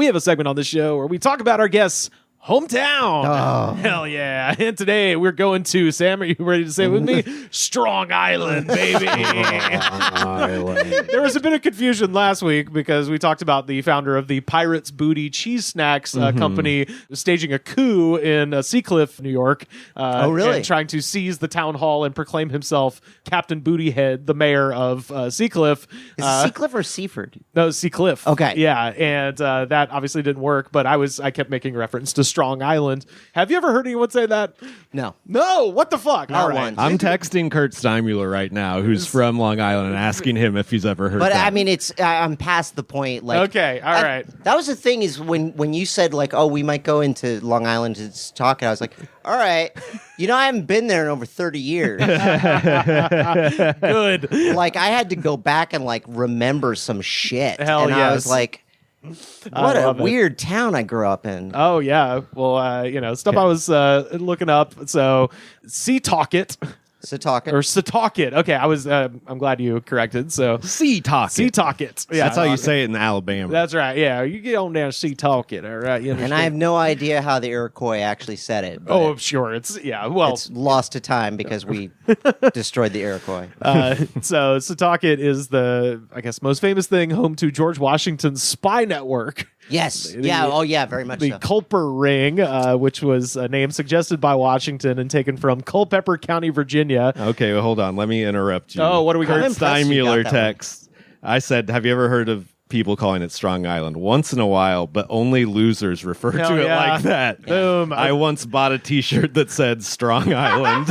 we have a segment on the show where we talk about our guests' hometown. Oh. Hell yeah. And today we're going to, Sam, are you ready to say it with me? Strong Island, baby. There was a bit of confusion last week because we talked about the founder of the Pirates Booty Cheese Snacks company staging a coup in Seacliff, New York. Oh, really? And trying to seize the town hall and proclaim himself Captain Bootyhead, the mayor of Seacliff. Is it Seacliff or Seaford? No, Seacliff. Okay. Yeah, and that obviously didn't work, but I kept making reference to Strong Island. Have you ever heard anyone say that? No. No, what the fuck? Not All right. once. I'm texting Kurt Steinmuller right now, who's from Long Island, and asking him if he's ever heard But that. I mean, I'm past the point. Like, Okay, all right. That was the thing is when you said like, oh, we might go into Long Island to talk, I was like, all right, I haven't been there in over 30 years. Good. Like, I had to go back and like remember some shit. Hell and I was yes. like, what a love it. weird town I grew up in. Oh, yeah. Well, stuff I was looking up. So, Setauket. Setauket. Or Setauket. Okay, I'm glad you corrected. So, Setauket. Setauket. Yeah, That's how you say it in Alabama. That's right. Yeah, you get on down to Setauket. All right. You And understand? I have no idea how the Iroquois actually said it. But Oh, sure. It's lost to time because we destroyed the Iroquois. So Setauket is the, I guess, most famous thing home to George Washington's spy network. Yes. Yeah. Oh, yeah. Very much The so. Culper Ring, which was a name suggested by Washington and taken from Culpeper County, Virginia. Okay, well, hold on. Let me interrupt you. Oh, what do we got? I'm Kurt impressed you got Steinmuller that text. I said, have you ever heard of people calling it Strong Island? Once in a while, but only losers refer Hell to it yeah. like that. Boom. I once bought a T-shirt that said Strong Island.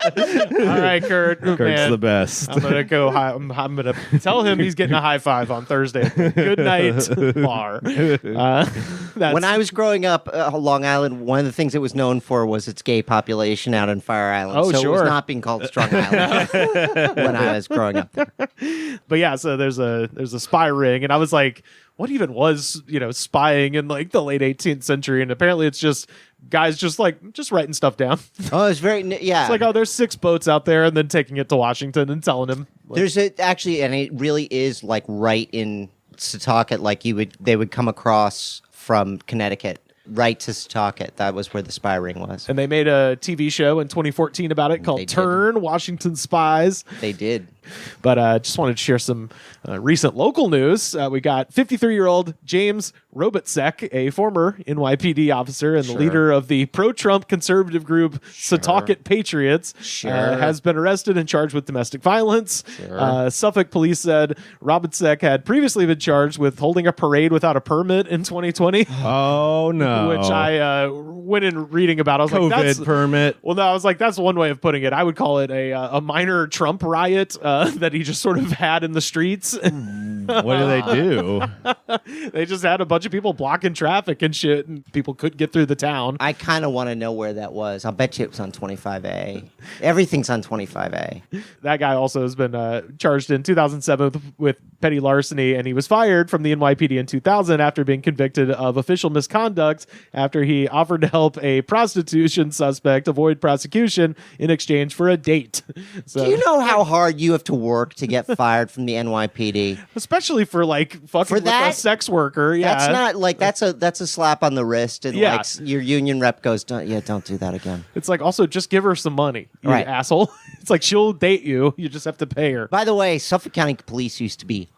All right, Kurt. Kurt's man. the best. I'm gonna go. I'm gonna tell him he's getting a high five on Thursday at the Good Night Bar. When I was growing up, Long Island, one of the things it was known for was its gay population out on Fire Island. Oh, so sure. it was not being called Strong Island when I was growing up there. But yeah, so there's a spy ring, and I was like, what even was spying in like the late 18th century? And apparently it's just guys just writing stuff down. Oh, it's very, yeah. It's like, oh, there's 6 boats out there, and then taking it to Washington and telling him. Like, There's actually, and it really is like right in Setauket, like they would come across from Connecticut right to Setauket. That was where the spy ring was. and they made a TV show in 2014 about it called They did. Turn Washington Spies. They did. But just wanted to share some recent local news. We got 53-year-old James Robotsek, a former NYPD officer and the leader of the pro-Trump conservative group Setauket Patriots, has been arrested and charged with domestic violence. Suffolk police said Robotsek had previously been charged with holding a parade without a permit in 2020, Oh, no. which I went in reading about. I was like, that's... COVID permit. Well, no, I was like, that's one way of putting it. I would call it a minor Trump riot that he just sort of had in the streets. What do they do? They just had a bunch of people blocking traffic and shit, and people couldn't get through the town. I kind of want to know where that was. I'll bet you it was on 25A. Everything's on 25A. That guy also has been charged in 2007 with petty larceny, and he was fired from the NYPD in 2000 after being convicted of official misconduct after he offered to help a prostitution suspect avoid prosecution in exchange for a date. So, Do you know how hard you have to work to get fired from the NYPD? especially for like fucking with a that? sex worker. Yeah. That's not like that's a slap on the wrist, and Yeah. like your union rep goes, don't do that again. It's like, also just give her some money, you Right. asshole. It's like, she'll date you. You just have to pay her. By the way, Suffolk County Police used to be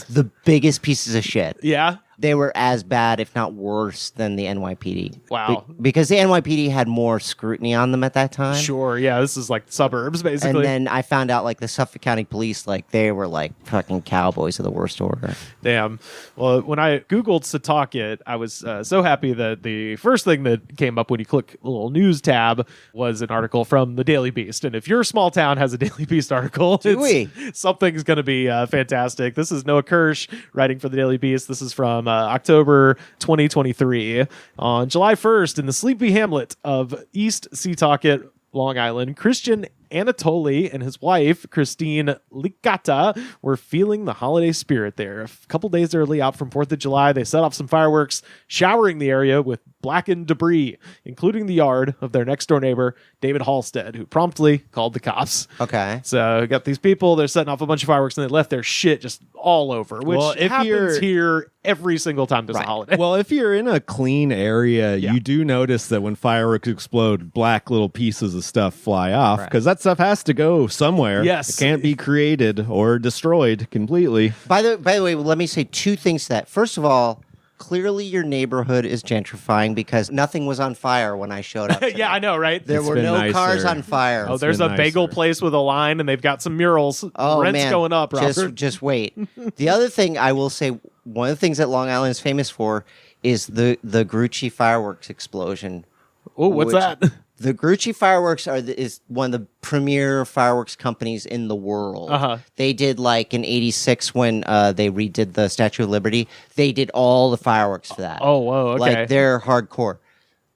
the biggest pieces of shit. Yeah. They were as bad, if not worse, than the NYPD. Wow. Because the NYPD had more scrutiny on them at that time. Sure. Yeah. This is like suburbs, And basically. then I found out, like, the Suffolk County Police, like, they were, like, fucking cowboys of the worst order. Damn. Well, when I Googled Setauket, I was so happy that the first thing that came up when you click the little news tab was an article from the Daily Beast. And if your small town has a Daily Beast article, something's going to be fantastic. This is Noah Kirsch writing for the Daily Beast. This is from October 2023. On July 1st, in the sleepy hamlet of East Setauket, Long Island, Christian Anatoly and his wife, Christine Licata, were feeling the holiday spirit there. A couple days early, out from 4th of July, they set off some fireworks, showering the area with blackened debris, including the yard of their next door neighbor, David Halstead, who promptly called the cops. Okay. So we got these people, they're setting off a bunch of fireworks, and they left their shit just all over, which happens here every single time there's a holiday. Well, if you're in a clean area, you do notice that when fireworks explode, black little pieces of stuff fly off, because that stuff has to go somewhere. Yes. It can't be created or destroyed completely. By the way, let me say two things to that. First of all, clearly your neighborhood is gentrifying because nothing was on fire when I showed up today. Yeah, I know, right? There were no cars on fire. Oh, there's a bagel place with a line, and they've got some murals. Oh, Rent's man. going up, Robert. Just wait. The other thing I will say, one of the things that Long Island is famous for is the Grucci fireworks explosion. Oh, what's that? The Grucci fireworks is one of the premier fireworks companies in the world. They did like in '86 when they redid the Statue of Liberty. They did all the fireworks for that. Oh, whoa, okay. Like they're hardcore.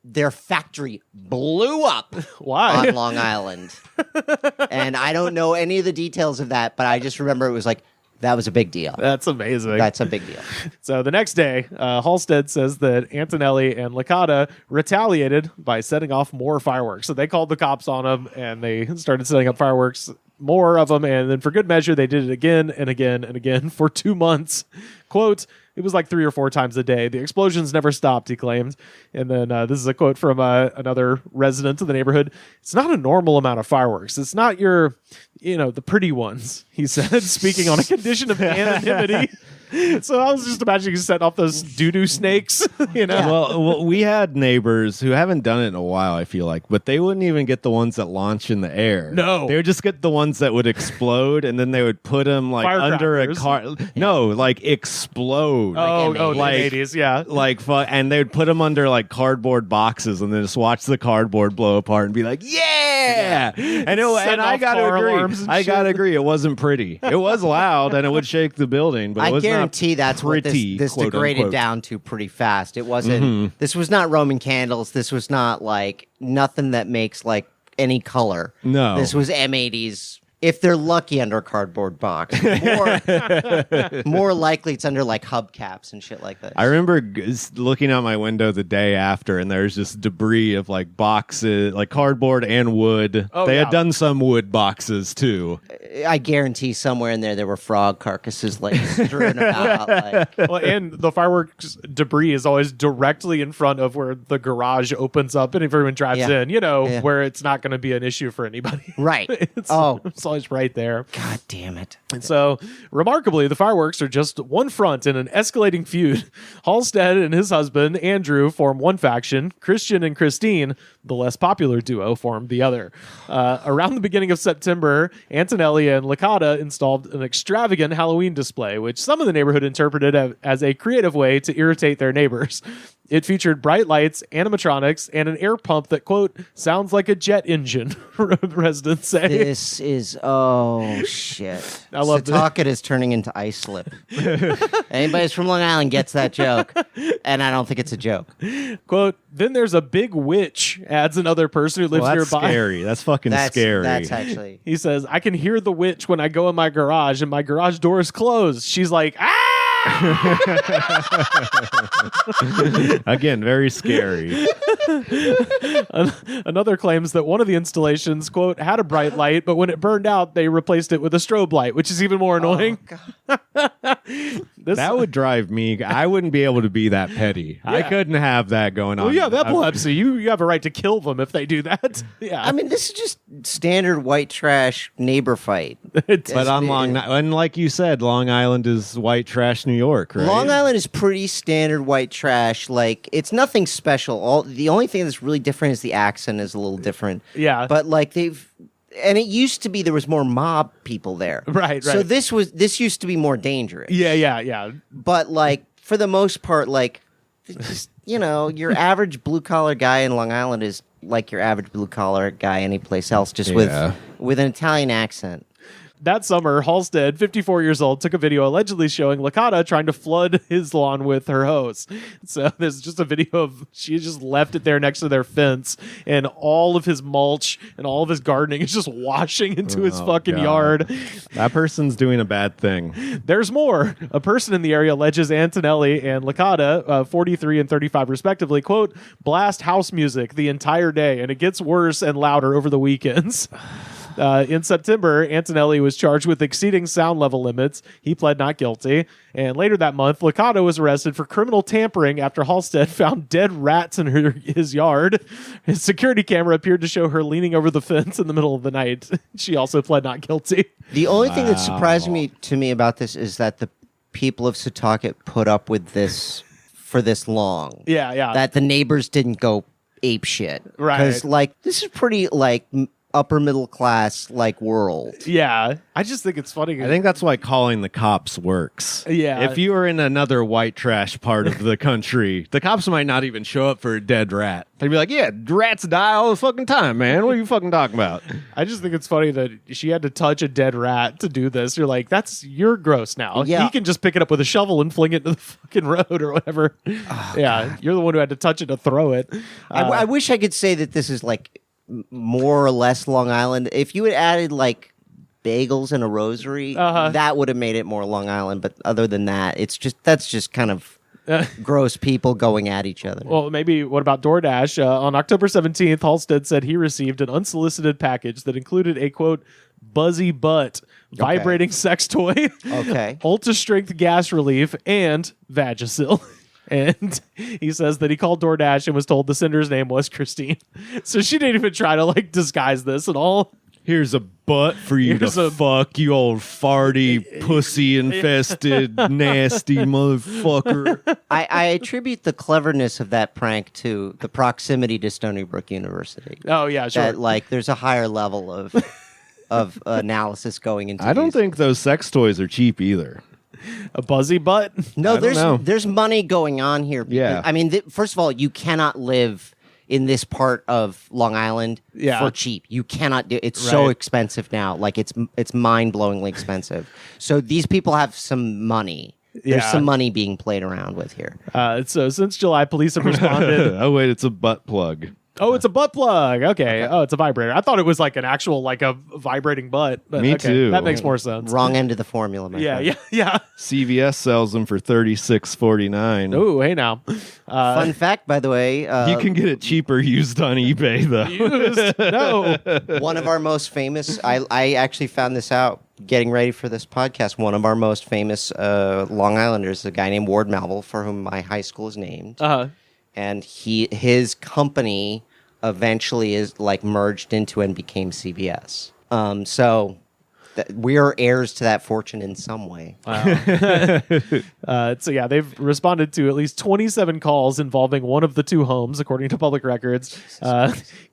Their factory blew up Why? on Long Island. And I don't know any of the details of that, but I just remember it was like, that was a big deal. That's amazing. That's a big deal. So the next day, Halstead says that Antonelli and Licata retaliated by setting off more fireworks. So they called the cops on them, and they started setting up fireworks, more of them, and then for good measure, they did it again and again and again for 2 months. Quote, it was like 3 or 4 times a day. The explosions never stopped, he claimed. And then this is a quote from another resident of the neighborhood. It's not a normal amount of fireworks. It's not your, the pretty ones, he said, speaking on a condition of anonymity. So I was just imagining you setting off those doo-doo snakes, Well, we had neighbors who haven't done it in a while, I feel like, but they wouldn't even get the ones that launch in the air. No. They would just get the ones that would explode, and then they would put them like under a car. No, like explode. Oh, the like 80s, yeah. And they would put them under like cardboard boxes, and then just watch the cardboard blow apart and be like, yeah. And I gotta agree, it wasn't pretty. It was loud, and it would shake the building, but it was I guarantee that's what this degraded unquote. Down to pretty fast. It wasn't. This was not Roman candles. This was not like nothing that makes like any color. No, this was M80s. If they're lucky, under a cardboard box. More likely, it's under like hubcaps and shit like that. I remember looking out my window the day after, and there's just debris of like boxes, like cardboard and wood. They had done some wood boxes too. I guarantee somewhere in there were frog carcasses like strewn about. Well, and the fireworks debris is always directly in front of where the garage opens up, and if everyone drives in, where it's not going to be an issue for anybody. Right. It's always right there. God damn it. And so, remarkably, the fireworks are just one front in an escalating feud. Halstead and his husband, Andrew, form one faction. Christian and Christine, the less popular duo, form the other. Around the beginning of September, Antonelli and Licata installed an extravagant Halloween display, which some of the neighborhood interpreted as a creative way to irritate their neighbors. It featured bright lights, animatronics, and an air pump that, quote, sounds like a jet engine, residents say. This is, oh, shit. I love Setauket is turning into ice slip. Anybody who's from Long Island gets that joke, and I don't think it's a joke. Quote, then there's a big witch, adds another person who lives that's nearby. Scary. That's fucking scary. That's actually... He says, I can hear the witch when I go in my garage, and my garage door is closed. She's like, ah! Again, very scary. Another claims that one of the installations, quote, had a bright light, but when it burned out, they replaced it with a strobe light, which is even more annoying. That would drive me. I wouldn't be able to be that petty. I couldn't have that going on. Well, you have epilepsy. You have a right to kill them if they do that. Yeah. I mean, this is just standard white trash neighbor fight. But on and like you said, Long Island is white trash New York, right? Long Island is pretty standard white trash. Like, it's nothing special. The only thing that's really different is the accent is a little different. Yeah. But like and it used to be there was more mob people there. Right. So this used to be more dangerous. Yeah. But like for the most part, like just, your average blue collar guy in Long Island is like your average blue collar guy anyplace else, just with an Italian accent. That summer, Halstead, 54 years old, took a video allegedly showing Licata trying to flood his lawn with her hose. So there's just a video of she just left it there next to their fence, and all of his mulch and all of his gardening is just washing into his fucking yard. That person's doing a bad thing. There's more. A person in the area alleges Antonelli and Licata, 43 and 35 respectively, quote, blast house music the entire day, and it gets worse and louder over the weekends. In September, Antonelli was charged with exceeding sound level limits. He pled not guilty. And later that month, Licata was arrested for criminal tampering after Halstead found dead rats in his yard. His security camera appeared to show her leaning over the fence in the middle of the night. She also pled not guilty. The only thing that surprised me about this is that the people of Setauket put up with this for this long. Yeah. That the neighbors didn't go ape shit. Right. Because, like, this is pretty, like, upper middle class, like, world. Yeah. I just think it's funny. I think that's why calling the cops works. Yeah. If you were in another white trash part of the country, the cops might not even show up for a dead rat. They'd be like, yeah, rats die all the fucking time, man. What are you fucking talking about? I just think it's funny that she had to touch a dead rat to do this. You're like, you're gross now. Yeah. He can just pick it up with a shovel and fling it to the fucking road or whatever. Oh, yeah. God. You're the one who had to touch it to throw it. I wish I could say that this is like more or less Long Island. If you had added like bagels and a rosary, that would have made it more Long Island. But other than that, that's just kind of gross people going at each other. Well, maybe what about DoorDash? On October 17th, Halstead said he received an unsolicited package that included a, quote, buzzy butt, vibrating sex toy, ultra-strength gas relief, and Vagisil. And he says that he called DoorDash and was told the sender's name was Christine. So she didn't even try to like disguise this at all. Here's a butt for you to fuck, you old farty, pussy-infested, nasty motherfucker. I attribute the cleverness of that prank to the proximity to Stony Brook University. Oh, yeah, sure. That, like, there's a higher level of analysis going into I don't think those sex toys are cheap either. A buzzy butt? No, there's money going on here. Yeah. I mean, first of all, you cannot live in this part of Long Island for cheap. You cannot do it's so expensive now. Like it's mind-blowingly expensive. So these people have some money. There's some money being played around with here. So since July, police have responded. Oh, wait, it's a butt plug. Oh, it's a butt plug. Okay. Oh, it's a vibrator. I thought it was like an actual, like a vibrating butt. But Me too. That makes more sense. Wrong end of the formula, my friend. Yeah. CVS sells them for $36.49. Oh, hey now. Fun fact, by the way. You can get it cheaper used on eBay, though. Used? No. One of our most famous, I actually found this out getting ready for this podcast. One of our most famous Long Islanders, a guy named Ward Melville, for whom my high school is named. And his company eventually is like merged into and became CBS. So we are heirs to that fortune in some way. Wow. So yeah, they've responded to at least 27 calls involving one of the two homes, according to public records.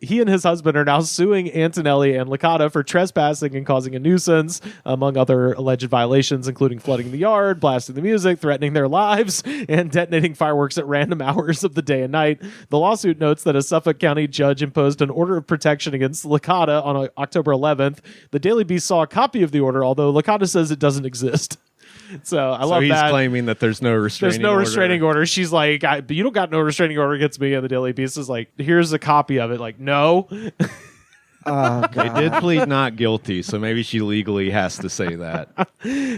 He and his husband are now suing Antonelli and Licata for trespassing and causing a nuisance, among other alleged violations, including flooding the yard, blasting the music, threatening their lives, and detonating fireworks at random hours of the day and night. The lawsuit notes that a Suffolk County judge imposed an order of protection against Licata on October 11th. The Daily Beast saw a copy of the order, although Licata says it doesn't exist. So I love that. He's claiming that there's no restraining order. Restraining order. She's like, you don't got no restraining order against me. And the Daily Beast is like, here's a copy of it. Like, no. They did plead not guilty, so maybe she legally has to say that.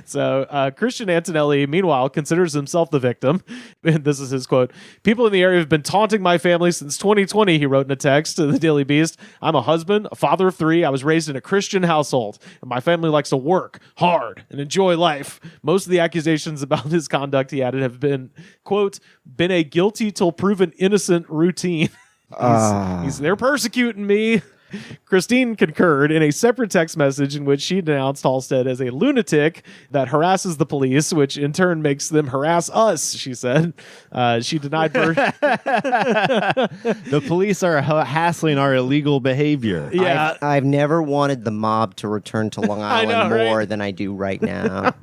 So Christian Antonelli, meanwhile, considers himself the victim. And this is his quote. People in the area have been taunting my family since 2020, he wrote in a text to the Daily Beast. I'm a husband, a father of 3. I was raised in a Christian household, and my family likes to work hard and enjoy life. Most of the accusations about his conduct, he added, have been, quote, been a guilty till proven innocent routine. They're persecuting me. Christine concurred in a separate text message in which she denounced Halstead as a lunatic that harasses the police, which in turn makes them harass us, she said. She denied the police are hassling our illegal behavior. Yeah. I've never wanted the mob to return to Long Island more than I do right now.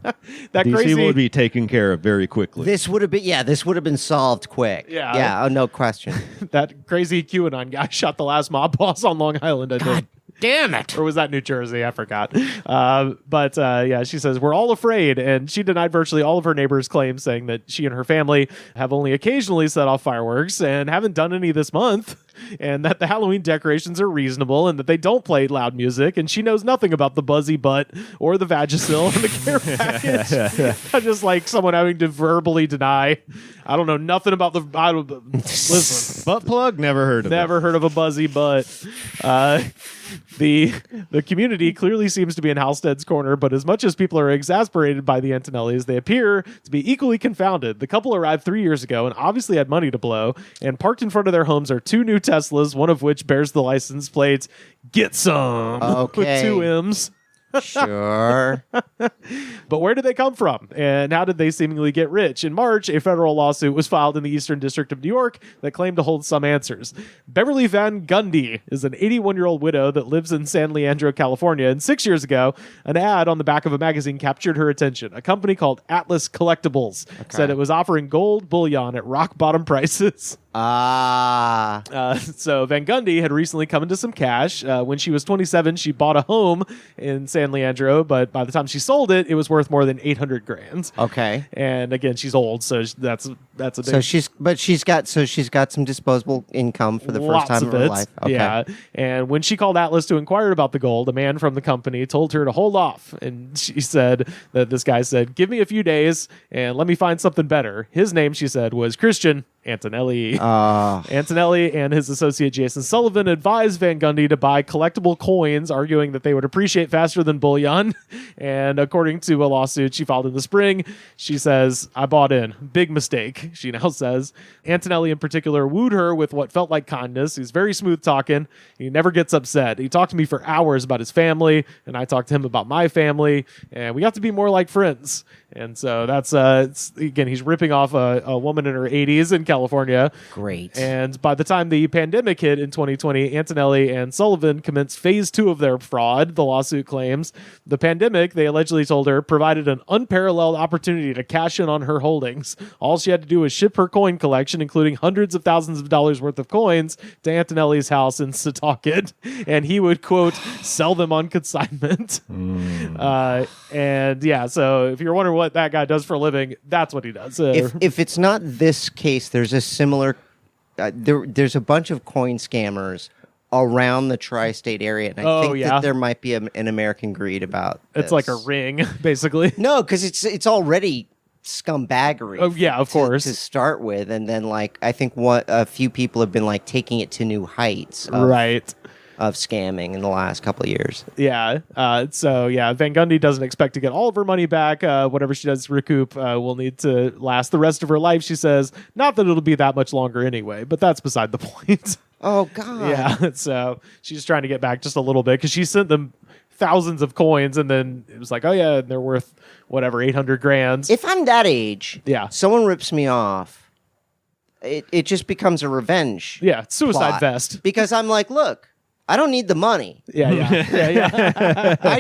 These people would be taken care of very quickly. This would have been solved quick. Yeah. No question. That crazy QAnon guy shot the last mob boss on Long Island, I think. damn it. Or was that New Jersey? I forgot. But she says, we're all afraid. And she denied virtually all of her neighbors' claims, saying that she and her family have only occasionally set off fireworks and haven't done any this month. And that the Halloween decorations are reasonable and that they don't play loud music. And she knows nothing about the buzzy butt or the Vagisil and the care package. I just like someone having to verbally deny. I don't know nothing about the. Listen, butt plug. Never heard of it. Never heard of a buzzy butt. The community clearly seems to be in Halstead's corner, but as much as people are exasperated by the Antonellis, they appear to be equally confounded. The couple arrived 3 years ago and obviously had money to blow, and parked in front of their homes are 2 new Teslas, one of which bears the license plates "Get Some" with 2 M's. Sure. But where did they come from? And how did they seemingly get rich? In March, a federal lawsuit was filed in the Eastern District of New York that claimed to hold some answers. Beverly Van Gundy is an 81-year-old widow that lives in San Leandro, California. And 6 years ago, an ad on the back of a magazine captured her attention. A company called Atlas Collectibles said it was offering gold bullion at rock-bottom prices. So Van Gundy had recently come into some cash. When she was 27, she bought a home in San Leandro, but by the time she sold it, it was worth more than $800,000. Okay. And again, she's old, so that's a big... So she's got some disposable income for the first time in her life. Okay. Yeah. And when she called Atlas to inquire about the gold, a man from the company told her to hold off. And she said that this guy said, "Give me a few days and let me find something better." His name, she said, was Christian Antonelli. Antonelli and his associate Jason Sullivan advised Van Gundy to buy collectible coins, arguing that they would appreciate faster than bullion. And according to a lawsuit she filed in the spring, she says, "I bought in. Big mistake," she now says. Antonelli in particular wooed her with what felt like kindness. He's very smooth talking. He never gets upset. He talked to me for hours about his family, and I talked to him about my family, and we got to be more like friends. And so that's, again, he's ripping off a woman in her 80s in California. Great. And by the time the pandemic hit in 2020, Antonelli and Sullivan commenced phase 2 of their fraud, the lawsuit claims. The pandemic, they allegedly told her, provided an unparalleled opportunity to cash in on her holdings. All she had to do was ship her coin collection, including hundreds of thousands of dollars worth of coins, to Antonelli's house in Setauket, and he would, quote, sell them on consignment. And yeah, so if you're wondering what that guy does for a living, that's what he does. If it's not this case, there's a similar. There's a bunch of coin scammers around the tri-state area, and I think that there might be an American greed about. It's like a ring, basically. No, because it's already scumbaggery. Oh yeah, of course, to start with, and then like I think a few people have been like taking it to new heights. Of scamming in the last couple of years. Yeah. So yeah, Van Gundy doesn't expect to get all of her money back. Whatever she does recoup will need to last the rest of her life, she says. Not that it'll be that much longer anyway, but that's beside the point. Oh, God. Yeah. So she's trying to get back just a little bit because she sent them thousands of coins and then it was like, oh yeah, they're worth whatever, $800,000. If I'm that age, yeah, someone rips me off, it just becomes a revenge. Yeah, suicide plot. Vest. Because I'm like, look, I don't need the money. Yeah. I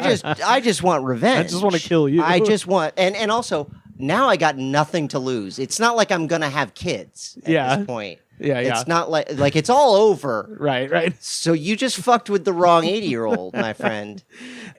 just want revenge. I just want to kill you. I just want, and also now I got nothing to lose. It's not like I'm gonna have kids at this point. Yeah. It's not like it's all over. Right. So you just fucked with the wrong 80-year-old, my friend.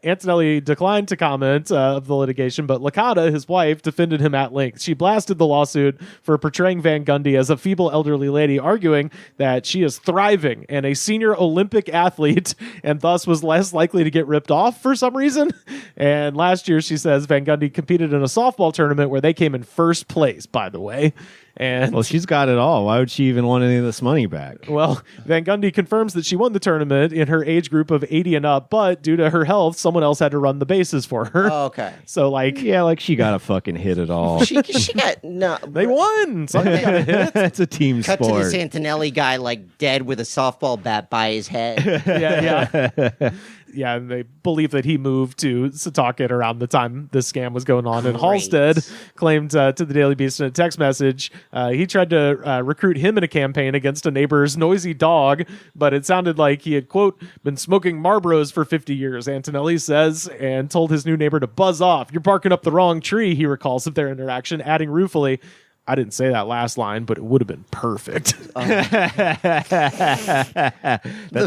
Antonelli declined to comment of the litigation, but Licata, his wife, defended him at length. She blasted the lawsuit for portraying Van Gundy as a feeble elderly lady, arguing that she is thriving and a senior Olympic athlete and thus was less likely to get ripped off for some reason. And last year, she says, Van Gundy competed in a softball tournament where they came in first place, by the way. And well, she's got it all. Why would she even want any of this money back? Well, Van Gundy confirms that she won the tournament in her age group of 80 and up, but due to her health, someone else had to run the bases for her. Oh, okay. So, like... Yeah, like she got to fucking hit it all. She got... No. They won! Somebody got a hit. It's a team sport. sport. Cut to this Antonelli guy, like, dead with a softball bat by his head. Yeah. Yeah, and they believe that he moved to Setauket around the time this scam was going on. And Halstead claimed to the Daily Beast in a text message, he tried to recruit him in a campaign against a neighbor's noisy dog, but it sounded like he had, quote, been smoking Marlboros for 50 years, Antonelli says, and told his new neighbor to buzz off. You're barking up the wrong tree, he recalls of their interaction, adding ruefully, I didn't say that last line, but it would have been perfect. That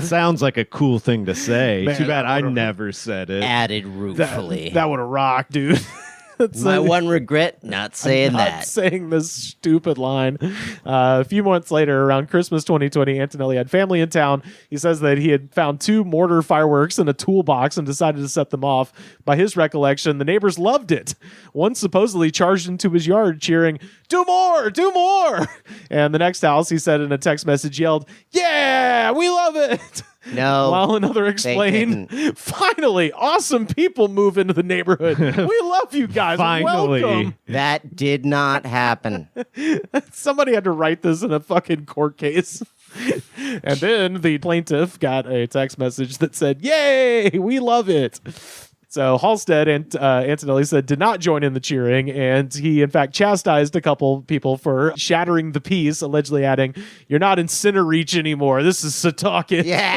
sounds like a cool thing to say. Man, too bad I never said it. Added ruefully. That would have rocked, dude. My one regret, not saying that. Saying this stupid line. A few months later, around Christmas 2020, Antonelli had family in town. He says that he had found 2 mortar fireworks in a toolbox and decided to set them off. By his recollection, the neighbors loved it. One supposedly charged into his yard cheering, "Do more! Do more!" And the next house, he said in a text message, yelled, "Yeah, we love it!" No. While another explained, "Finally, awesome people move into the neighborhood. We love you guys. Finally." Welcome." That did not happen. Somebody had to write this in a fucking court case. And then the plaintiff got a text message that said, "Yay, we love it." So Halstead and Antonelli said did not join in the cheering, and he in fact chastised a couple people for shattering the peace, allegedly adding, "You're not in Center Reach anymore. This is Setauket." Yeah.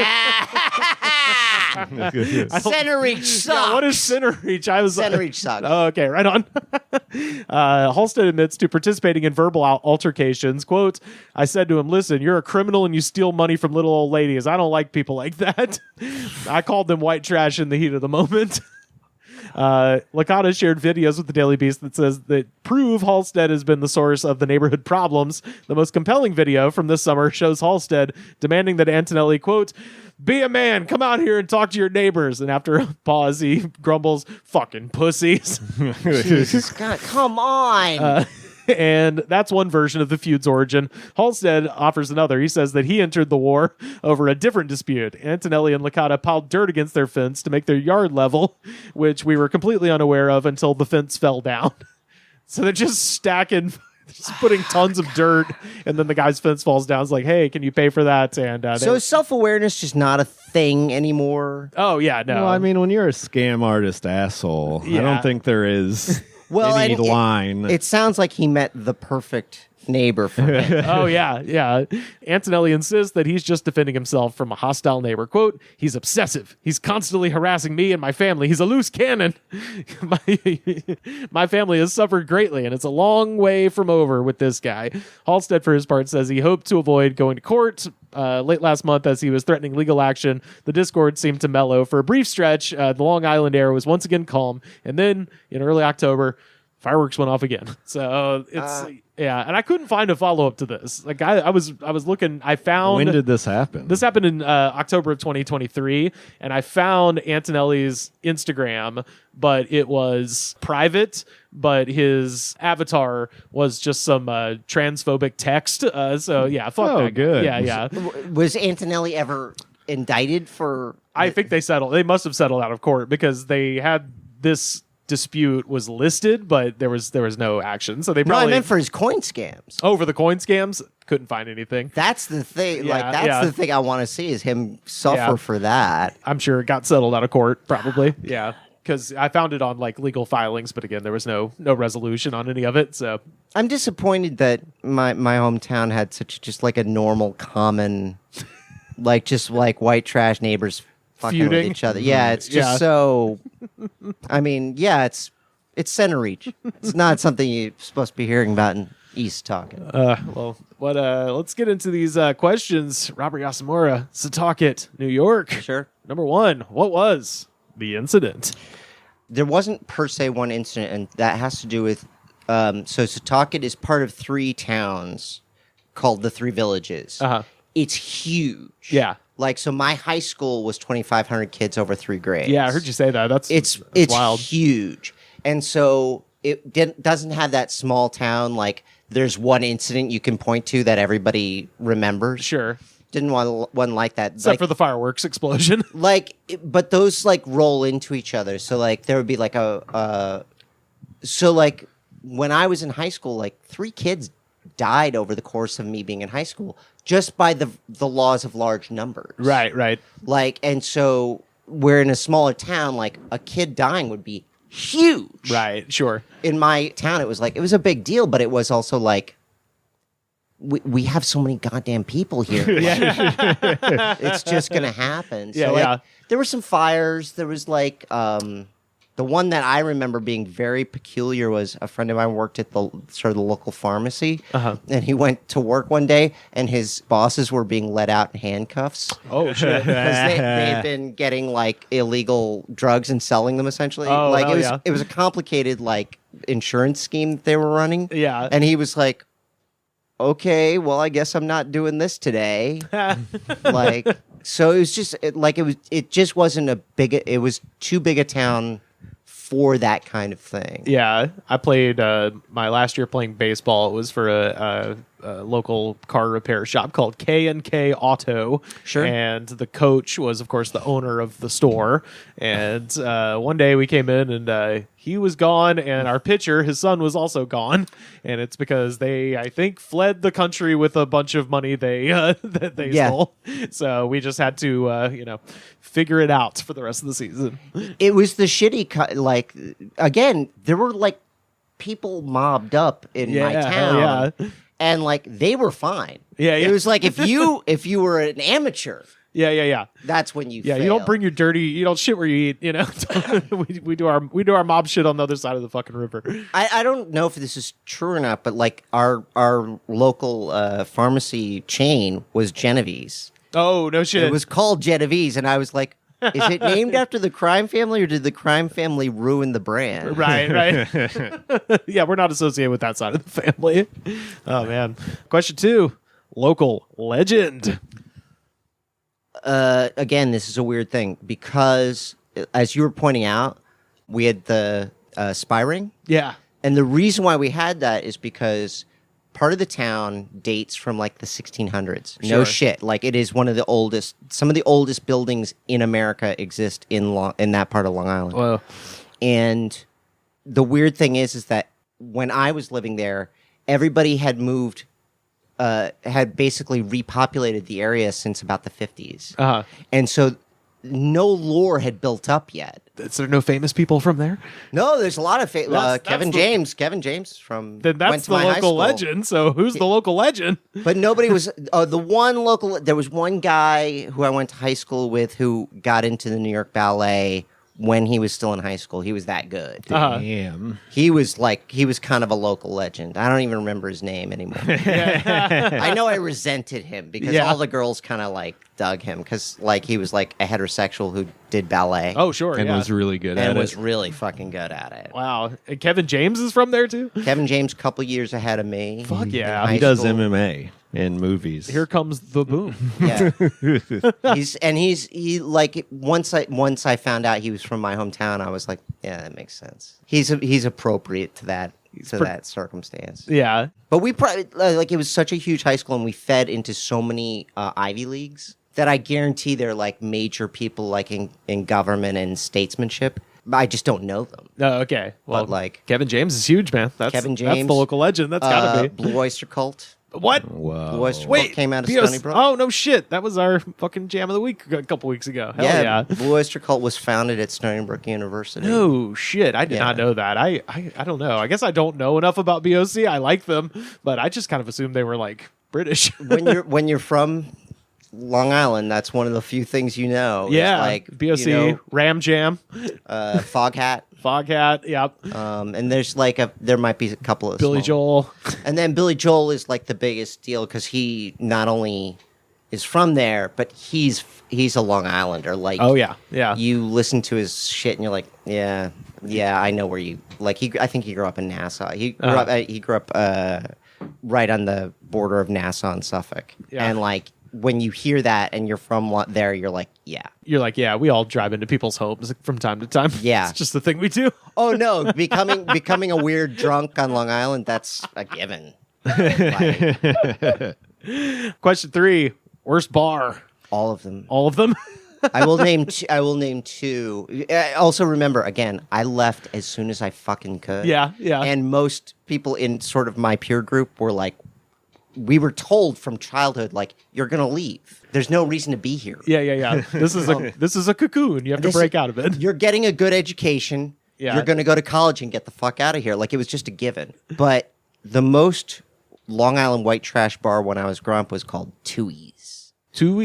Center Reach sucks. Yeah, what is Center Reach? Center Reach sucks. Oh, okay, right on. Halstead admits to participating in verbal altercations. Quote, "I said to him, 'Listen, you're a criminal and you steal money from little old ladies. I don't like people like that.' I called them white trash in the heat of the moment." Licata shared videos with the Daily Beast that says that prove Halstead has been the source of the neighborhood problems. The most compelling video from this summer shows Halstead demanding that Antonelli, quote, "Be a man, come out here and talk to your neighbors." And after a pause, he grumbles, "Fucking pussies." Jesus God, come on. And that's one version of the feud's origin. Halstead offers another. He says that he entered the war over a different dispute. Antonelli and Licata piled dirt against their fence to make their yard level, which we were completely unaware of until the fence fell down. So they're just stacking, just putting tons of dirt, and then the guy's fence falls down. It's like, "Hey, can you pay for that?" And so is self-awareness just not a thing anymore? Oh, yeah, no. Well, I mean, when you're a scam artist asshole, I Yeah. don't think there is any line. It sounds like he met the perfect neighbor for him. Oh, yeah. Antonelli insists that he's just defending himself from a hostile neighbor. Quote, "He's obsessive. He's constantly harassing me and my family. He's a loose cannon. My family has suffered greatly, and it's a long way from over with this guy." Halstead, for his part, says he hoped to avoid going to court. Late last month, as he was threatening legal action, the discord seemed to mellow. For a brief stretch, the Long Island air was once again calm, and then in early October, fireworks went off again. So it's yeah, and I couldn't find a follow up to this. Like I was looking. I found, when did this happen? This happened in October of 2023, and I found Antonelli's Instagram, but it was private. But his avatar was just some transphobic text. So yeah, fuck that. Good. Yeah. Was Antonelli ever indicted for? I think they settled. They must have settled out of court because they had this dispute was listed, but there was no action. So they probably. No, I meant for his coin scams. Oh, for the coin scams, couldn't find anything. That's the thing. Yeah, that's the thing I want to see is him suffer for that. I'm sure it got settled out of court, probably. Yeah. Because I found it on like legal filings, but again, there was no resolution on any of it. So I'm disappointed that my hometown had such just like a normal, common, like just like white trash neighbors fucking with each other. Yeah, it's just so. I mean, yeah, it's Center Reach. It's not something you're supposed to be hearing about in East talking. Well, what? Let's get into these questions. Robert Yasumura, Setauket, New York. Sure. Number one, what was the incident? There wasn't per se one incident, and that has to do with. So Setauket is part of 3 towns called the 3 Villages. Uh-huh. It's huge. Yeah. Like, so my high school was 2,500 kids over 3 grades. Yeah, I heard you say that. That's wild. Huge. And so it doesn't have that small town, like, there's one incident you can point to that everybody remembers. Sure. Didn't want one like that. Except for the fireworks explosion. But those, like, roll into each other. So, like, there would be, like, so, like, when I was in high school, like, 3 kids died over the course of me being in high school just by the laws of large numbers. Right. Like, and so we're in a smaller town, like, a kid dying would be huge. Right, sure. In my town, it was a big deal, but it was also like, we have so many goddamn people here. It's just going to happen. So, there were some fires. There was, like, the The one that I remember being very peculiar was a friend of mine worked at the sort of the local pharmacy, and he went to work one day, and his bosses were being let out in handcuffs. Oh shit! Because they had been getting like illegal drugs and selling them essentially. Oh, like hell it was a complicated like insurance scheme that they were running. Yeah, and he was like, "Okay, well, I guess I'm not doing this today." Like, so it was just it just wasn't it was too big a town for that kind of thing. Yeah, I played my last year playing baseball. It was for a local car repair shop called K&K Auto. Sure. And the coach was, of course, the owner of the store. And one day we came in and he was gone, and our pitcher, his son, was also gone. And it's because they, I think, fled the country with a bunch of money that they stole. So we just had to, figure it out for the rest of the season. It was the shitty, again, there were like people mobbed up in my town. Yeah. And like they were fine. Yeah. It was like if you were an amateur. Yeah. That's when you fail. You don't bring you don't shit where you eat, we do our mob shit on the other side of the fucking river. I don't know if this is true or not, but like our local pharmacy chain was Genovese. Oh, no shit. It was called Genovese, and I was like, is it named after the crime family, or did the crime family ruin the brand? Right. Yeah, we're not associated with that side of the family. Oh, man. Question 2, local legend. Again, this is a weird thing because, as you were pointing out, we had the spy ring. Yeah. And the reason why we had that is because part of the town dates from like the 1600s. Sure. No shit. Like it is some of the oldest buildings in America exist in that part of Long Island. Well, and the weird thing is that when I was living there, everybody had moved, had basically repopulated the area since about the 50s. And so no lore had built up yet. Is there no famous people from there? No, there's a lot of Kevin James from then that's went to the my high local school. legend. So who's the local legend? But nobody was the one local. There was one guy who I went to high school with who got into the New York Ballet when he was still in high school. He was that good. Damn. He was kind of a local legend. I don't even remember his name anymore. I know I resented him because all the girls kind of like dug him because like he was like a heterosexual who did ballet. Oh, sure. And was really good at it. And was really fucking good at it. Wow. And Kevin James is from there too? Kevin James, a couple years ahead of me. Fuck yeah. He does MMA in movies. Here comes the boom. Yeah. Once I found out he was from my hometown, I was like, yeah, that makes sense. He's appropriate to that that circumstance. Yeah. But we probably it was such a huge high school and we fed into so many Ivy Leagues that I guarantee they're like major people like in government and statesmanship. I just don't know them. Oh, okay. Well, but like Kevin James is huge, man. Kevin James, that's the local legend. That's gotta be Blue Oyster Cult. What? Whoa. Blue Oyster Cult came out of Stony Brook. Oh no shit! That was our fucking jam of the week a couple weeks ago. Hell yeah! Blue Oyster Cult was founded at Stony Brook University. No shit! I did not know that. I don't know. I guess I don't know enough about BOC. I like them, but I just kind of assumed they were like British. when you're from Long Island, that's one of the few things you know. Yeah, like BOC, Ram Jam, Foghat. Foghat, yep. And there's there might be a couple of Billy Joel. And then Billy Joel is like the biggest deal because he not only is from there, but he's a Long Islander. Like, oh yeah. You listen to his shit and you're like, yeah, I know where you like. I think he grew up in Nassau. He grew up right on the border of Nassau and Suffolk. Yeah. And like when you hear that and you're from there, you're like, yeah. You're like, yeah, we all drive into people's homes from time to time. Yeah. It's just the thing we do. Oh, no. Becoming a weird drunk on Long Island, that's a given. Question 3, worst bar. All of them. All of them? I will name two. Also remember, again, I left as soon as I fucking could. Yeah. And most people in sort of my peer group were like, we were told from childhood, like, you're going to leave. There's no reason to be here. Yeah. This is a cocoon. You have to break out of it. You're getting a good education. Yeah. You're going to go to college and get the fuck out of here. Like, it was just a given. But the most Long Island white trash bar when I was growing up was called Two's.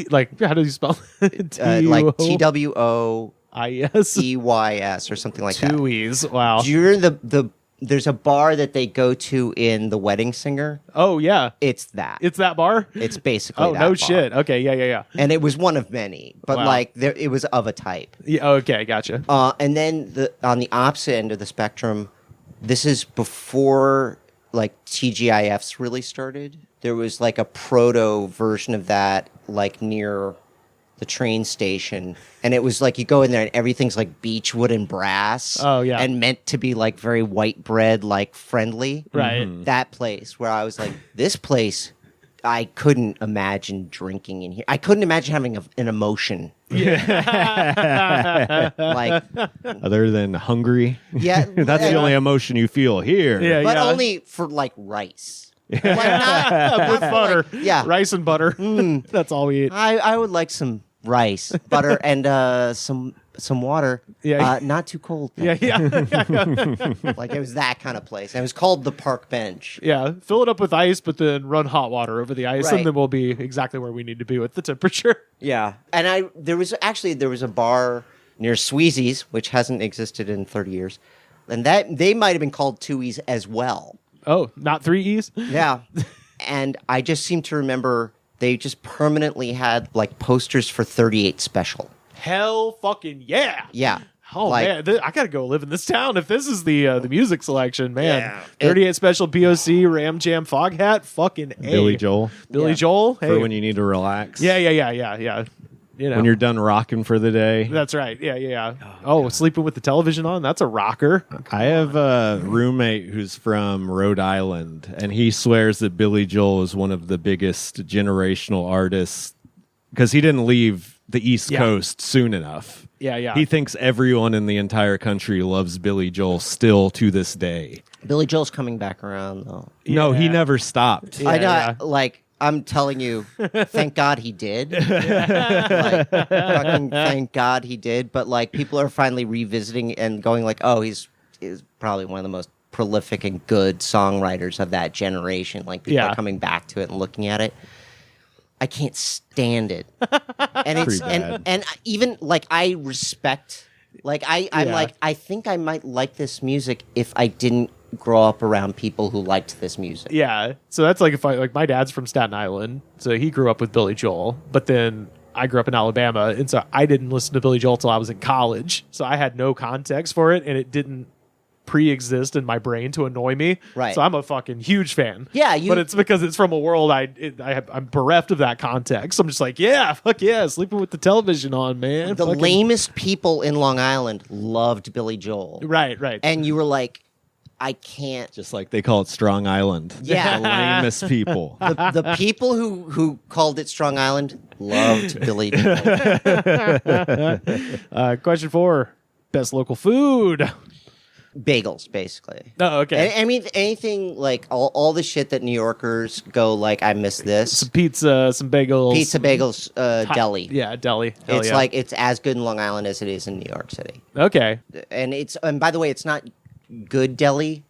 Like, how do you spell it? Like TWO. IES? EYS or something like that. Two E's. Wow. During there's a bar that they go to in The Wedding Singer. Oh, yeah. It's that. It's that bar? It's basically that no bar. shit. Okay, yeah. And it was one of many, but Wow. like it was of a type. Yeah, okay, gotcha. And then on the opposite end of the spectrum, this is before like TGIFs really started. There was like a proto version of that, like near the train station, and it was like you go in there and everything's like beechwood and brass. Oh, yeah. And meant to be like very white bread, like friendly. Right. That place where I was like, this place, I couldn't imagine drinking in here. I couldn't imagine having an emotion. Yeah. Like, Other than hungry. yeah. That's the only emotion you feel here. Yeah, But only for like rice. Like not with for, butter. like- yeah. Rice and butter. That's all we eat. I would like some rice, butter, and some water. Yeah. Not too cold. though. Yeah. Like it was that kind of place. And it was called the Park Bench. Yeah. Fill it up with ice, but then run hot water over the ice, Right. and then we'll be exactly where we need to be with the temperature. Yeah. And there was a bar near Sweezy's, which hasn't existed in 30 years. And that they might have been called 2E's as well. Oh, not 3 E's? Yeah. And I just seem to remember they just permanently had like posters for 38 Special. Hell fucking yeah. Yeah. Oh, Like- man. I got to go live in this town if this is the music selection, man. Yeah. 38 Special, BOC, Ram Jam, Foghat, fucking A. Billy Joel. Billy Yeah. Joel. Hey. For when you need to relax. Yeah. You know. When you're done rocking for the day. That's right. Yeah. Oh, sleeping with the television on? That's a rocker. I have a roommate who's from Rhode Island, and he swears that Billy Joel is one of the biggest generational artists because he didn't leave the East Yeah. Coast soon enough. Yeah. He thinks everyone in the entire country loves Billy Joel still to this day. Billy Joel's coming back around though. No, he Yeah. never stopped. Yeah, I know, yeah. like I'm telling you, thank God he did. Like, fucking thank God he did. But like people are finally revisiting and going like, oh, he's probably one of the most prolific and good songwriters of that generation. Like people Yeah. are coming back to it and looking at it. I can't stand it. And it's Pretty bad. and even like I respect I'm Yeah. like I think I might like this music if I didn't grow up around people who liked this music. Yeah. So that's like my dad's from Staten Island, so he grew up with Billy Joel, but then I grew up in Alabama, and so I didn't listen to Billy Joel till I was in college. So I had no context for it, and it didn't pre-exist in my brain to annoy me. Right. So I'm a fucking huge fan. Yeah, but it's because it's from a world I'm bereft of that context. I'm just like, yeah, fuck yeah, sleeping with the television on, man. The Fucking- lamest people in Long Island loved Billy Joel. Right. And you were like, I can't. Just like they call it Strong Island. Yeah. The lamest people. The people who called it Strong Island loved Billy Joel. Question 4: best local food. Bagels, basically. Oh, okay. I mean, anything like all the shit that New Yorkers go like, I miss this. Some pizza, some bagels. Pizza, bagels, deli. Yeah, deli. Hell It's yeah. like it's as good in Long Island as it is in New York City. Okay. And by the way, it's not good deli.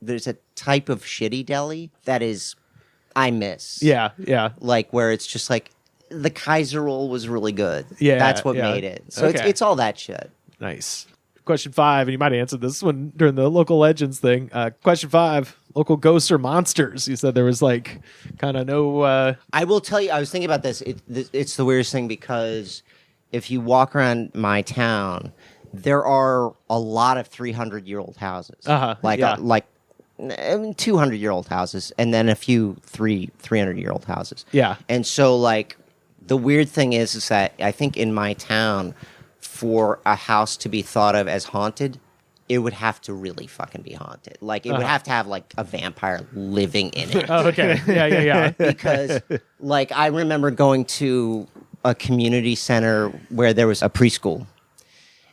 There's a type of shitty deli that is I miss. Yeah. Like where it's just like the Kaiser roll was really good. Yeah, That's what yeah. made it. So Okay. it's all that shit. Nice. Question 5, and you might have answered this one during the local legends thing. Question 5: local ghosts or monsters. You said there was like kind of no. I will tell you, I was thinking about this. It's the weirdest thing because if you walk around my town, there are a lot of 300-year-old houses. Like yeah. 200-year-old houses, and then a few 300-year-old houses. Yeah. And so, like, the weird thing is that I think in my town, for a house to be thought of as haunted, it would have to really fucking be haunted. Like, it would have to have, like, a vampire living in it. Oh, okay. Yeah. Because, like, I remember going to a community center where there was a preschool.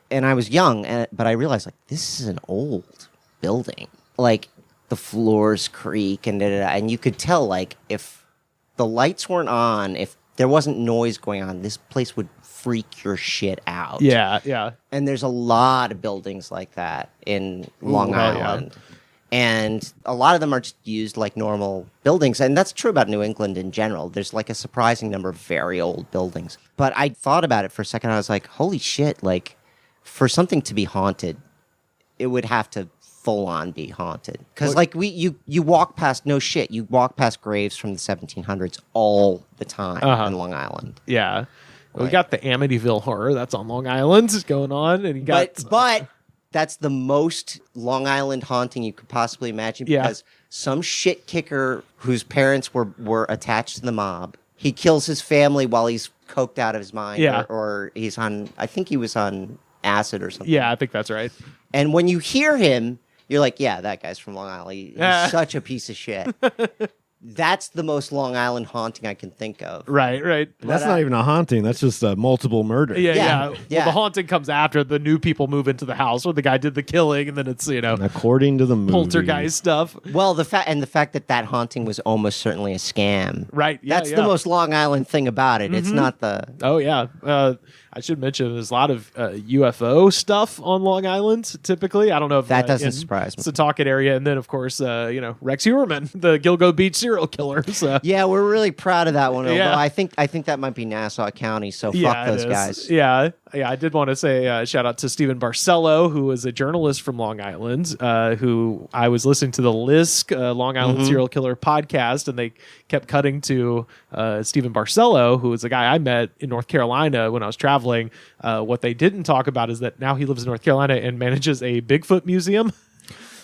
And I was young, but I realized, like, this is an old building. Like, the floors creak and da-da-da. And you could tell, like, if the lights weren't on, if there wasn't noise going on, this place would freak your shit out. Yeah. And there's a lot of buildings like that in Long hell yeah. Island. And a lot of them are just used like normal buildings. And that's true about New England in general. There's like a surprising number of very old buildings. But I thought about it for a second. I was like, holy shit, like, for something to be haunted, it would have to full on be haunted. Because like you walk past, no shit, you walk past graves from the 1700s all the time in Long Island. Yeah. We got the Amityville horror that's on Long Island going on, and you got but that's the most Long Island haunting you could possibly imagine, because some shit kicker whose parents were attached to the mob, he kills his family while he's coked out of his mind, or he's on, I think he was on acid or something. Yeah, I think that's right. And when you hear him, you're like, yeah, that guy's from Long Island. He's such a piece of shit. That's the most Long Island haunting I can think of. Right. That's not even a haunting. That's just a multiple murder. Yeah. Well, the haunting comes after the new people move into the house where the guy did the killing, and then it's, according to the movie, poltergeist stuff. Well, the fact that haunting was almost certainly a scam. Right. Yeah, that's the most Long Island thing about it. It's not the. Oh yeah. I should mention there's a lot of UFO stuff on Long Island. Typically, I don't know if that doesn't surprise me. Setauket area, and then of course, Rex Heuermann, the Gilgo Beach serial killer. So. Yeah, we're really proud of that one. Although I think that might be Nassau County. So fuck those guys. Yeah. I did want to say shout out to Stephen Barcelo, who is a journalist from Long Island, who I was listening to the LISC Long Island serial killer podcast, and they kept cutting to Stephen Barcelo, who is a guy I met in North Carolina when I was traveling. What they didn't talk about is that now he lives in North Carolina and manages a Bigfoot museum.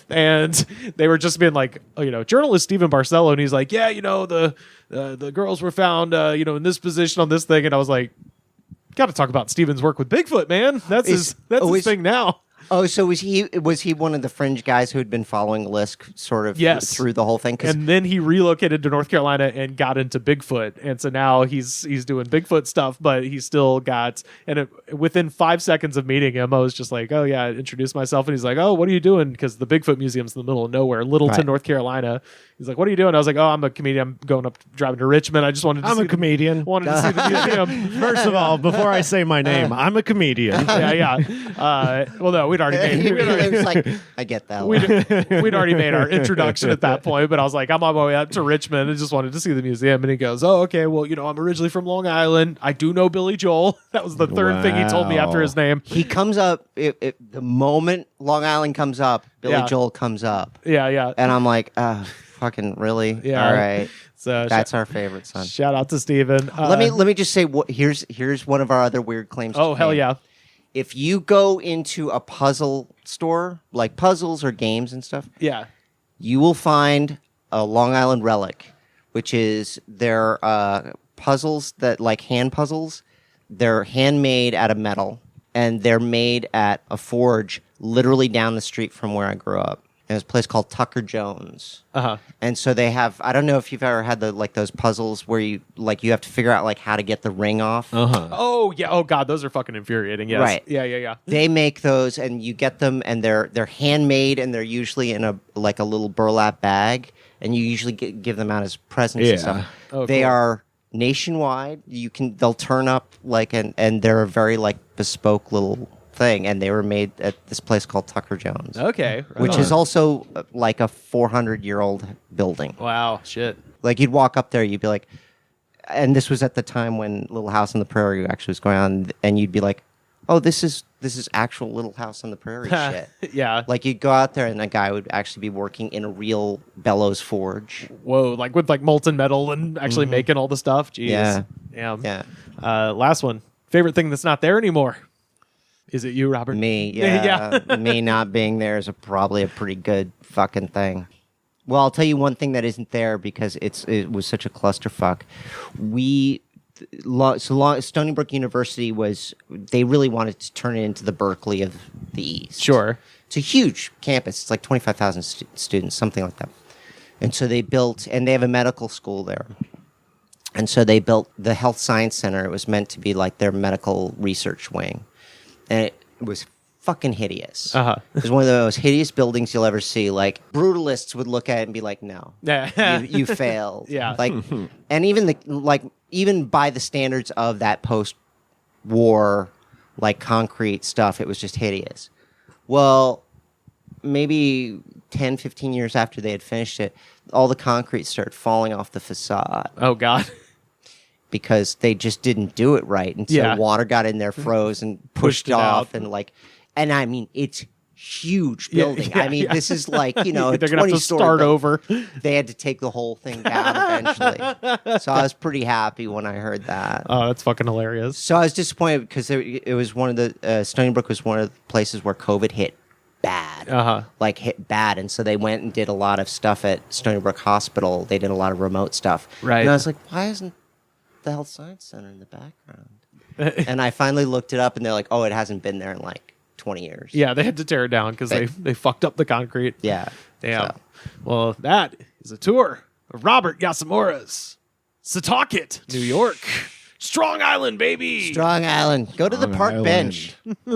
And they were just being like, journalist Stephen Barcelo, and he's like, the girls were found, in this position on this thing, and I was like, got to talk about Stephen's work with Bigfoot, man. That's his thing now. Oh, so was he one of the fringe guys who had been following LISC sort of through the whole thing? And then he relocated to North Carolina and got into Bigfoot, and so now he's doing Bigfoot stuff, but he's still got. And within 5 seconds of meeting him, I was just like, "Oh yeah," introduce myself, and he's like, "Oh, what are you doing?" Because the Bigfoot Museum's in the middle of nowhere, Littleton, North Carolina. He's like, "What are you doing?" I was like, "Oh, I'm a comedian. I'm going up, driving to Richmond. I just wanted to. I'm a comedian. Wanted to see the museum." First of all, before I say my name, I'm a comedian. Yeah. Well, no, we'd already made. It was like, I get that. We'd already made our introduction at that point, but I was like, I'm on my way up to Richmond and just wanted to see the museum. And he goes, "Oh, okay. Well, I'm originally from Long Island. I do know Billy Joel." That was the third thing he told me after his name. He comes up the moment Long Island comes up, Billy Joel comes up. Yeah. And I'm like, fucking really? Yeah. All right. So that's our favorite son. Shout out to Stephen. Let me just say, here's one of our other weird claims. Oh, hell yeah. If you go into a puzzle store, like puzzles or games and stuff, you will find a Long Island relic, which is their puzzles that like hand puzzles. They're handmade out of metal, and they're made at a forge literally down the street from where I grew up. There's a place called Tucker Jones. And so they have, I don't know if you've ever had those puzzles where you have to figure out how to get the ring off. Oh yeah. Oh god, those are fucking infuriating. Yes. Right. Yeah. They make those, and you get them, and they're handmade, and they're usually in a little burlap bag, and you usually give them out as presents and stuff. Oh, they cool. are nationwide. They'll turn up and they're a very bespoke little thing, and they were made at this place called Tucker Jones. Okay. Which is also like a 400-year-old building. Wow, shit. You'd walk up there, you'd be like, and this was at the time when Little House on the Prairie actually was going on, and you'd be like, oh, this is actual Little House on the Prairie shit. Yeah. You'd go out there, and a guy would actually be working in a real bellows forge. Whoa, with molten metal and actually making all the stuff? Jeez. Yeah. Yeah. Last one. Favorite thing that's not there anymore. Is it you, Robert? Me, yeah. Me not being there is probably a pretty good fucking thing. Well, I'll tell you one thing that isn't there because it was such a clusterfuck. Stony Brook University they really wanted to turn it into the Berkeley of the East. Sure. It's a huge campus. It's 25,000 students, something like that. And so they built, and they have a medical school there. And so they built the Health Science Center. It was meant to be their medical research wing. And it was fucking hideous. It was one of the most hideous buildings you'll ever see. Brutalists would look at it and be like, "No, you failed." Yeah. And even even by the standards of that post-war concrete stuff, it was just hideous. Well, maybe 10, 15 years after they had finished it, all the concrete started falling off the facade. Oh God. Because they just didn't do it right, and so water got in there, froze, and pushed it off, out. and And I mean, it's huge building. I mean, this is like, they're going to have to start over. They had to take the whole thing down eventually. So I was pretty happy when I heard that. Oh, that's fucking hilarious. So I was disappointed because it was one of the, Stony Brook was one of the places where COVID hit bad. Like hit bad. And so they went and did a lot of stuff at Stony Brook Hospital. They did a lot of remote stuff. Right. And I was like, why isn't the Health Science Center in the background? And I finally looked it up and they're like, oh, it hasn't been there in like 20 years. Yeah, they had to tear it down because they fucked up the concrete. Yeah. Damn. So. Well, that is a tour of Robert Yasumura's Setauket, New York. Strong Island, baby. Strong Island. Go to the park bench.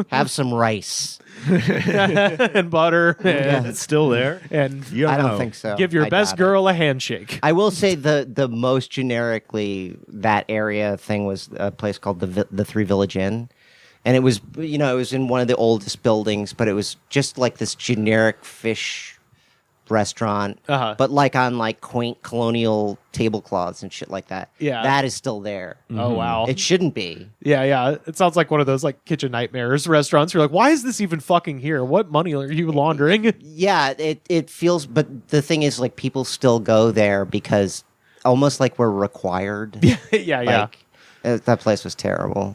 Have some rice. And butter. And It's still there. And I don't think so. Give your best girl a handshake. I will say the most generically that area thing was a place called the Three Village Inn. And it was, it was in one of the oldest buildings, but it was just like this generic fish restaurant, but like on like quaint colonial tablecloths and shit like that. Yeah. That is still there. Oh, wow. It shouldn't be. Yeah. It sounds like one of those like kitchen nightmares restaurants. You're like, why is this even fucking here? What money are you laundering? Yeah, it feels, but the thing is like people still go there because almost like we're required. Yeah. Like, that place was terrible.